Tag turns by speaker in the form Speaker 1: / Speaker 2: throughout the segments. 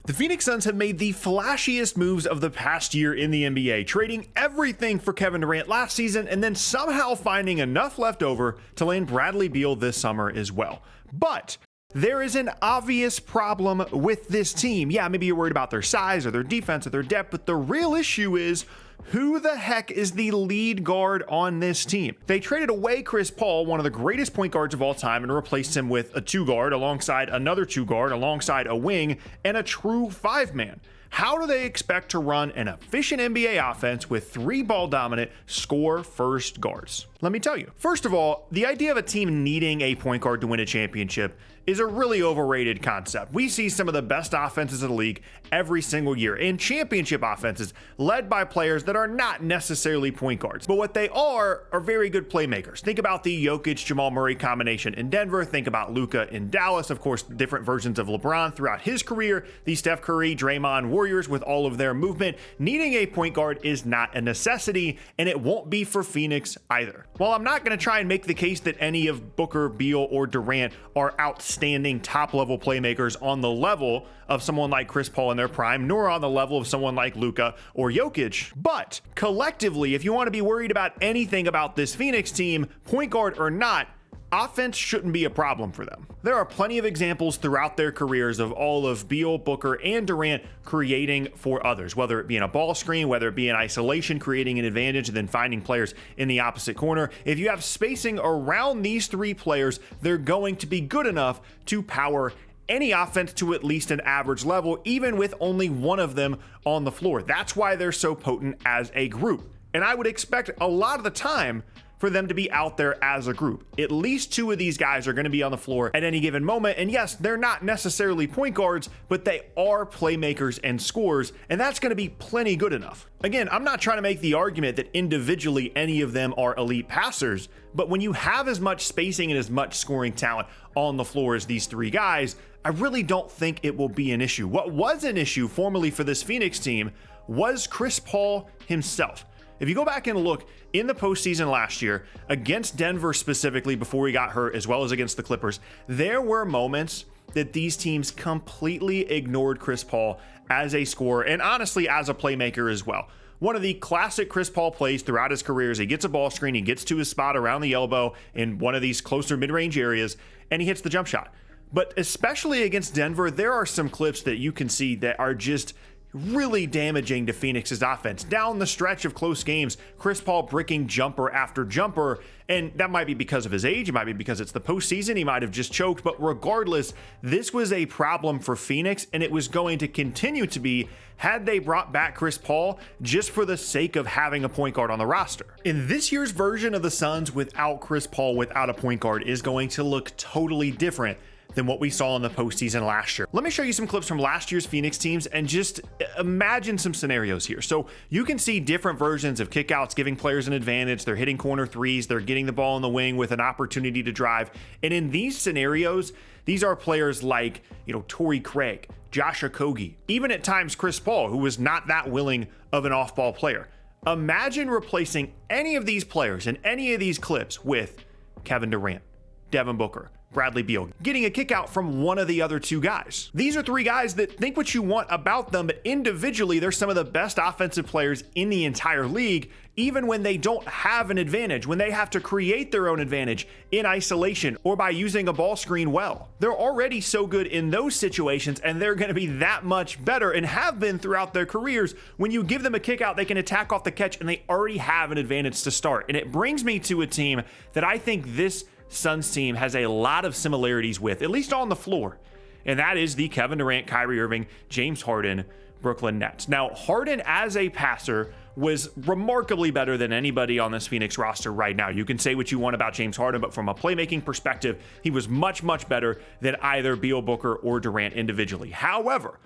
Speaker 1: The Phoenix Suns have made the flashiest moves of the past year in the NBA, trading everything for Kevin Durant last season and then somehow finding enough left over to land Bradley Beal this summer as well. But there is an obvious problem with this team. Yeah, maybe you're worried about their size or their defense or their depth, but the real issue is who the heck is the lead guard on this team? They traded away Chris Paul, one of the greatest point guards of all time, and replaced him with a 2-guard alongside another 2-guard alongside a wing and a true 5-man. How do they expect to run an efficient NBA offense with 3 ball-dominant, score-first guards? Let me tell you. First of all, the idea of a team needing a point guard to win a championship is a really overrated concept. We see some of the best offenses in the league every single year, and championship offenses led by players that are not necessarily point guards, but what they are very good playmakers. Think about the Jokic-Jamal Murray combination in Denver. Think about Luka in Dallas. Of course, different versions of LeBron throughout his career. The Steph Curry, Draymond Warriors with all of their movement. Needing a point guard is not a necessity, and it won't be for Phoenix either. While I'm not going to try and make the case that any of Booker, Beal, or Durant are outstanding top-level playmakers on the level of someone like Chris Paul in their prime, nor on the level of someone like Luka or Jokic, but collectively, if you want to be worried about anything about this Phoenix team, point guard or not, offense shouldn't be a problem for them. There are plenty of examples throughout their careers of all of Beal, Booker, and Durant creating for others, whether it be in a ball screen, whether it be in isolation, creating an advantage, and then finding players in the opposite corner. If you have spacing around these 3 players, they're going to be good enough to power any offense to at least an average level, even with only one of them on the floor. That's why they're so potent as a group. And I would expect a lot of the time for them to be out there as a group. At least 2 of these guys are going to be on the floor at any given moment. And yes, they're not necessarily point guards, but they are playmakers and scorers, and that's going to be plenty good enough. Again, I'm not trying to make the argument that individually any of them are elite passers, but when you have as much spacing and as much scoring talent on the floor as these 3 guys, I really don't think it will be an issue. What was an issue formerly for this Phoenix team was Chris Paul himself. If you go back and look in the postseason last year, against Denver specifically before he got hurt, as well as against the Clippers, there were moments that these teams completely ignored Chris Paul as a scorer and honestly as a playmaker as well. One of the classic Chris Paul plays throughout his career is he gets a ball screen, he gets to his spot around the elbow in one of these closer mid-range areas, and he hits the jump shot. But especially against Denver, there are some clips that you can see that are just really damaging to Phoenix's offense. Down the stretch of close games, Chris Paul bricking jumper after jumper, and that might be because of his age, it might be because it's the postseason, he might have just choked, but regardless, this was a problem for Phoenix, and it was going to continue to be had they brought back Chris Paul just for the sake of having a point guard on the roster. In this year's version of the Suns without Chris Paul, without a point guard, is going to look totally different than what we saw in the postseason last year. Let me show you some clips from last year's Phoenix teams and just imagine some scenarios here. So you can see different versions of kickouts giving players an advantage. They're hitting corner threes. They're getting the ball in the wing with an opportunity to drive. And in these scenarios, these are players like, Torrey Craig, Josh Okogie, even at times Chris Paul, who was not that willing of an off-ball player. Imagine replacing any of these players in any of these clips with Kevin Durant, Devin Booker, Bradley Beal, getting a kick out from one of the other 2 guys. These are 3 guys that think what you want about them, but individually, they're some of the best offensive players in the entire league, even when they don't have an advantage, when they have to create their own advantage in isolation or by using a ball screen well. They're already so good in those situations, and they're going to be that much better and have been throughout their careers. When you give them a kick out, they can attack off the catch, and they already have an advantage to start. And it brings me to a team that I think this Suns team has a lot of similarities with, at least on the floor, and that is the Kevin Durant, Kyrie Irving, James Harden, Brooklyn Nets. Now, Harden as a passer was remarkably better than anybody on this Phoenix roster right now. You can say what you want about James Harden, but from a playmaking perspective, he was much, much better than either Beal, Booker, or Durant individually. However,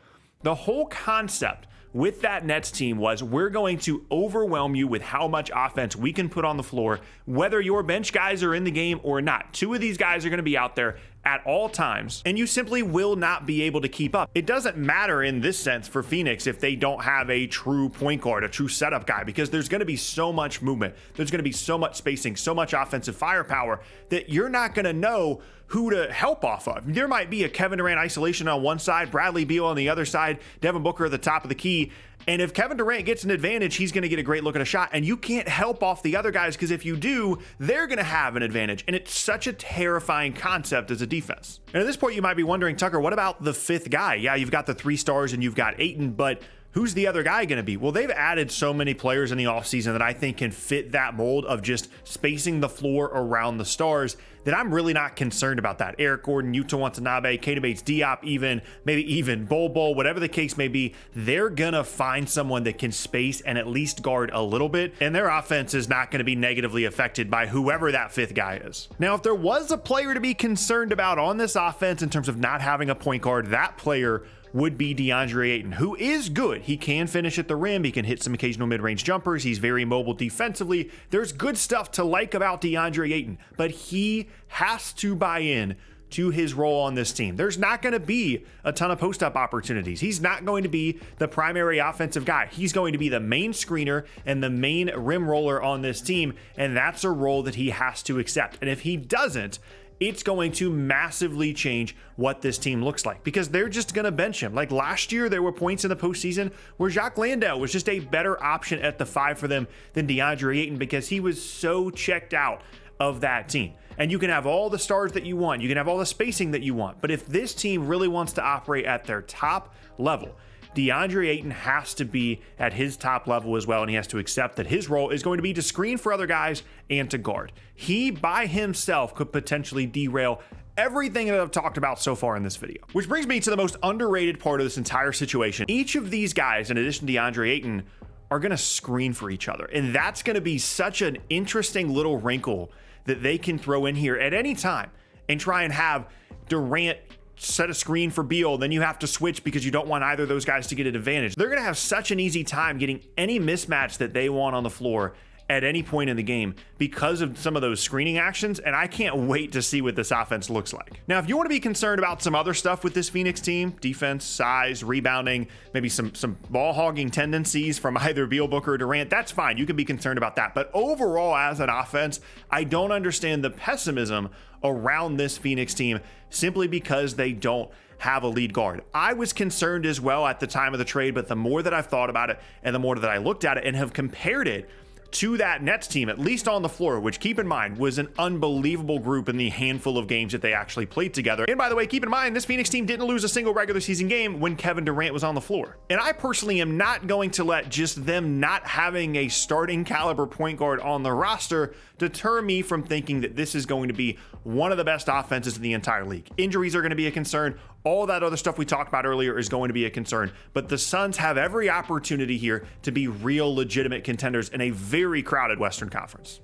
Speaker 1: the whole concept with that Nets team was we're going to overwhelm you with how much offense we can put on the floor, whether your bench guys are in the game or not. 2 of these guys are going to be out there at all times, and you simply will not be able to keep up. It doesn't matter in this sense for Phoenix if they don't have a true point guard, a true setup guy, because there's going to be so much movement, there's going to be so much spacing, so much offensive firepower that you're not going to know who to help off of. There might be a Kevin Durant isolation on one side, Bradley Beal on the other side, Devin Booker at the top of the key. And if Kevin Durant gets an advantage, he's going to get a great look at a shot. And you can't help off the other guys, because if you do, they're going to have an advantage. And it's such a terrifying concept as a defense. And at this point, you might be wondering, Tucker, what about the fifth guy? Yeah, you've got the 3 stars and you've got Ayton, but who's the other guy going to be? Well, they've added so many players in the offseason that I think can fit that mold of just spacing the floor around the stars that I'm really not concerned about that. Eric Gordon, Yuta Watanabe, Keita Bates-Diop, maybe even Bol, whatever the case may be, they're going to find someone that can space and at least guard a little bit, and their offense is not going to be negatively affected by whoever that fifth guy is. Now, if there was a player to be concerned about on this offense in terms of not having a point guard, that player would be DeAndre Ayton, who is good. He can finish at the rim. He can hit some occasional mid-range jumpers. He's very mobile defensively. There's good stuff to like about DeAndre Ayton, but he has to buy in to his role on this team. There's not going to be a ton of post-up opportunities. He's not going to be the primary offensive guy. He's going to be the main screener and the main rim roller on this team, and that's a role that he has to accept. And if he doesn't, it's going to massively change what this team looks like, because they're just going to bench him. Like last year, there were points in the postseason where Jacques Landale was just a better option at the 5 for them than DeAndre Ayton, because he was so checked out of that team. And you can have all the stars that you want, you can have all the spacing that you want, but if this team really wants to operate at their top level, DeAndre Ayton has to be at his top level as well, and he has to accept that his role is going to be to screen for other guys and to guard. He, by himself, could potentially derail everything that I've talked about so far in this video. Which brings me to the most underrated part of this entire situation. Each of these guys, in addition to DeAndre Ayton, are going to screen for each other, and that's going to be such an interesting little wrinkle that they can throw in here at any time and try and have Durant set a screen for Beal, then you have to switch because you don't want either of those guys to get an advantage. They're going to have such an easy time getting any mismatch that they want on the floor at any point in the game because of some of those screening actions, and I can't wait to see what this offense looks like. Now, if you want to be concerned about some other stuff with this Phoenix team, defense, size, rebounding, maybe some ball hogging tendencies from either Beal, Booker, or Durant, that's fine. You can be concerned about that. But overall, as an offense, I don't understand the pessimism around this Phoenix team simply because they don't have a lead guard. I was concerned as well at the time of the trade, but the more that I've thought about it and the more that I looked at it and have compared it to that Nets team, at least on the floor, which, keep in mind, was an unbelievable group in the handful of games that they actually played together. And by the way, keep in mind, this Phoenix team didn't lose a single regular season game when Kevin Durant was on the floor. And I personally am not going to let just them not having a starting caliber point guard on the roster deter me from thinking that this is going to be one of the best offenses in the entire league. Injuries are going to be a concern. All that other stuff we talked about earlier is going to be a concern, but the Suns have every opportunity here to be real legitimate contenders in a very crowded Western Conference.